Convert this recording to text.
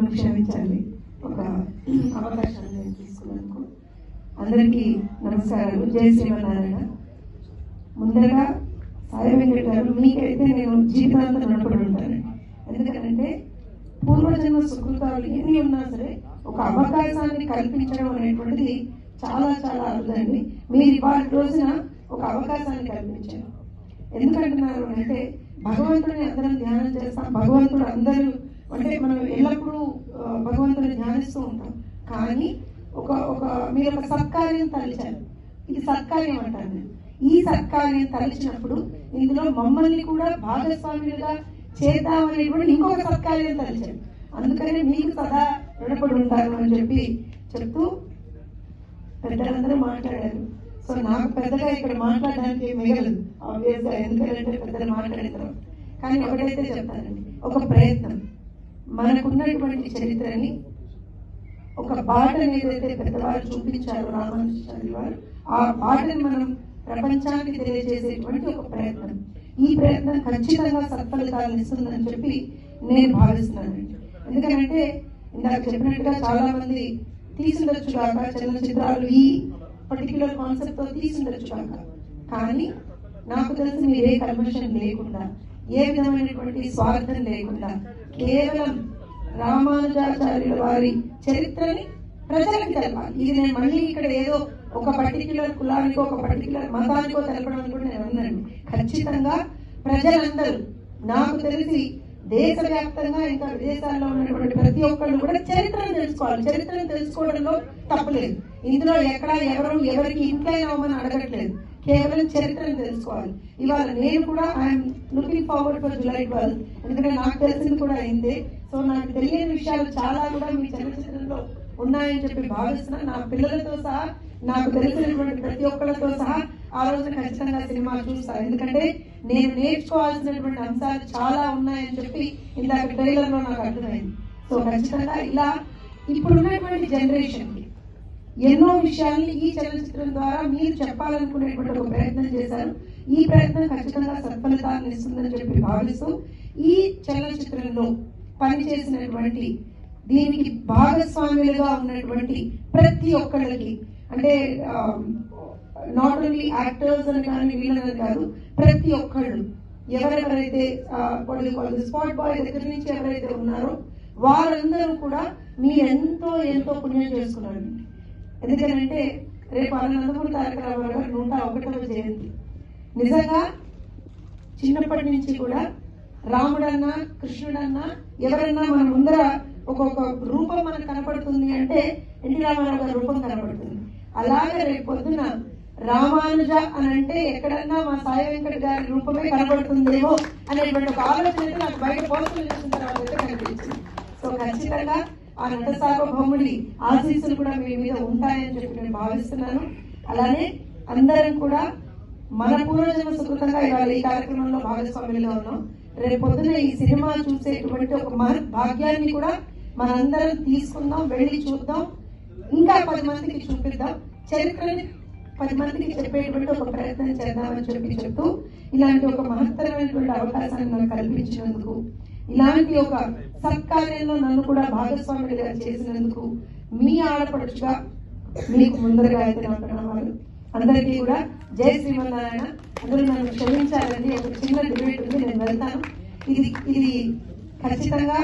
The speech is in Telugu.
నన్ను క్షమించాలి ఒక అవకాశాన్ని నేను తీసుకున్నందుకు. అందరికీ నమస్కారాలు. జై శ్రీమన్నారాయణ. ముందరగా సాయి వెంకట్ గారు, మీకైతే నేను జీవితాంతం రుణపడి ఉంటాను. ఎందుకంటే పూర్వజన్మ సుకృతాలు ఎన్ని ఉన్నా సరే ఒక అవకాశాన్ని కల్పించడం అనేటువంటిది చాలా చాలా అరుదండి. మీరు ఇవాళ రోజున ఒక అవకాశాన్ని కల్పించారు. ఎందుకంటున్నారు అంటే భగవంతుడిని అందరం ధ్యానం చేస్తాం, భగవంతుడు అందరూ అంటే మనం ఎల్లప్పుడూ భగవంతుడిని ధ్యానిస్తూ ఉంటాం. కానీ మీరు ఒక సత్కార్యం తలిచారు. ఇది సత్కార్యం అంటారు. నేను ఈ సత్కార్యం తలిచినప్పుడు ఇందులో మమ్మల్ని కూడా భాగస్వాములుగా చేద్దామని కూడా ఇంకొక సత్కార్యం తలిచారు. అందుకని మీకు సదా రుణపడి ఉంటారు అని చెప్తూ పెద్దలందరూ మాట్లాడారు. సో నాకు పెద్దగా ఇక్కడ మాట్లాడడానికి మిగలదు ఆబ్వియస్గా, ఎందుకంటే పెద్దలు మాట్లాడిన తర్వాత. కానీ ఒకటైతే చెప్తానండి, ఒక ప్రయత్నం మనకున్నటువంటి చరిత్రని ఒక బాటని ఏదైతే పెద్దవారు చూపించారో రామానుజాచార్యుల వారు, ఆ బాటని మనం ప్రపంచానికి తెలియజేసేటువంటి ఒక ప్రయత్నం. ఈ ప్రయత్నం ఖచ్చితంగా సత్ఫలితాలను ఇస్తుందని చెప్పి నేను భావిస్తున్నానండి. ఎందుకంటే ఇందాక చెప్పినట్టుగా చాలా మంది తీసుండొచ్చు కాక చలనచిత్రాలు ఈ పర్టిక్యులర్ కాన్సెప్ట్ తో తీసుండొచ్చు కాక, కానీ నాకు తెలిసి మీరే కల్మషం లేకుండా, ఏ విధమైనటువంటి స్వార్థం లేకుండా కేవలం రామానుజాచార్యుల వారి చరిత్రని ప్రజలకు తెలపాలి. ఇది నేను మళ్ళీ ఇక్కడ ఏదో ఒక పర్టిక్యులర్ కులానికో ఒక పర్టిక్యులర్ మతానికో తెలపడం కూడా నేను అన్నాను. ఖచ్చితంగా ప్రజలందరూ, నాకు తెలిసి దేశవ్యాప్తంగా ఇంకా విదేశాల్లో ఉన్నటువంటి ప్రతి ఒక్కళ్ళు కూడా చరిత్రను తెలుసుకోవాలి. చరిత్రను తెలుసుకోవడంలో తప్పలేదు. ఇందులో ఎక్కడ ఎవరికి ఇంక్లైన్ అవ్వమని అడగట్లేదు, కేవలం చరిత్రను తెలుసుకోవాలి. ఇవాళ నేను కూడా I'm looking forward for July 12, ఎందుకంటే నాకు తెలిసింది కూడా అయిందే. సో నాకు తెలియని విషయాలు చాలా కూడా మీ చలనచిత్రంలో ఉన్నాయని చెప్పి భావిస్తున్నా. నా పిల్లలతో సహా, నాకు తెలిసినటువంటి ప్రతి ఒక్కరితో సహా ఆ రోజున ఖచ్చితంగా సినిమా చూస్తాను. ఎందుకంటే నేను నేర్చుకోవాల్సినటువంటి అంశాలు చాలా ఉన్నాయని చెప్పి ఇందాక ట్రైలర్ లో నాకు అర్థమైంది. సో ఖచ్చితంగా ఇలా ఇప్పుడున్నటువంటి జనరేషన్ కి ఎన్నో విషయాల్ని ఈ చలనచిత్రం ద్వారా మీరు చెప్పాలనుకునేటువంటి ఒక ప్రయత్నం చేశారు. ఈ ప్రయత్నం ఖచ్చితంగా సత్ఫలితాలను ఇస్తుందని చెప్పి భావిస్తూ ఈ చలనచిత్రంలో పనిచేసినటువంటి, దీనికి భాగస్వాములుగా ఉన్నటువంటి ప్రతి ఒక్కళ్ళకి, అంటే నాట్ ఓన్లీ యాక్టర్స్ అని కానీ వీళ్ళని కాదు, ప్రతి ఒక్కళ్ళు ఎవరెవరైతే స్పాట్ బాయ్ దగ్గర నుంచి ఎవరైతే ఉన్నారో వారందరూ కూడా మీరు ఎంతో పుణ్యం చేసుకున్నారు. ఎందుకంటే రేపు నందమూరి తారక రామారావు గారు 101వ జయంతి. నిజంగా చిన్నప్పటి నుంచి కూడా రాముడన్నా కృష్ణుడన్నా ఎవరన్నా మన ముందర ఒక్కొక్క రూపం మనకు కనపడుతుంది అంటే ఎన్టీ రామారావు గారి రూపం కనపడుతుంది. అలాగే రేపు పొద్దున రామానుజ అని అంటే ఎక్కడన్నా మా సాయి వెంకట్ గారి రూపమే కనపడుతుందేమో అనేటువంటి ఒక ఆలోచన అయితే నాకు బయట పోస్టులు చూసిన తర్వాత అయితే కనిపించింది. సో ఖచ్చితంగా ఆ నట సార్వభౌముడి ఆశీస్సులు కూడా మీ మీద ఉంటాయని చెప్పి నేను భావిస్తున్నాను. అలానే అందరం కూడా మన పూర్వజన్మ సుకృతంగా ఇవాళ ఈ కార్యక్రమంలో భాగస్వాములుగా ఉన్నాం. రేపు పొద్దున ఈ సినిమా చూసేటువంటి ఒక భాగ్యాన్ని కూడా మనందరం తీసుకుందాం, వెళ్ళి చూద్దాం, ఇంకా 10 మందికి చూపిద్దాం, చరిత్రని 10 మందికి చెప్పేటువంటి ఒక ప్రయత్నం చేద్దామని చెప్తూ ఇలాంటి ఒక మహత్తరమైనటువంటి అవకాశాన్ని నాకు కల్పించినందుకు, ఇలాంటి ఒక సత్కార్యంలో నన్ను కూడా భాగస్వాములుగా చేసినందుకు మీ ఆడపడుచుగా మీకు ముందరగా అయితే నా ప్రణామాలు. అందరికీ కూడా జై శ్రీమన్నారాయణ. అందరూ నన్ను క్షమించాలని ఒక చిన్న డిబేట్ ఉంది, నేను వెళ్తాను. ఇది ఖచ్చితంగా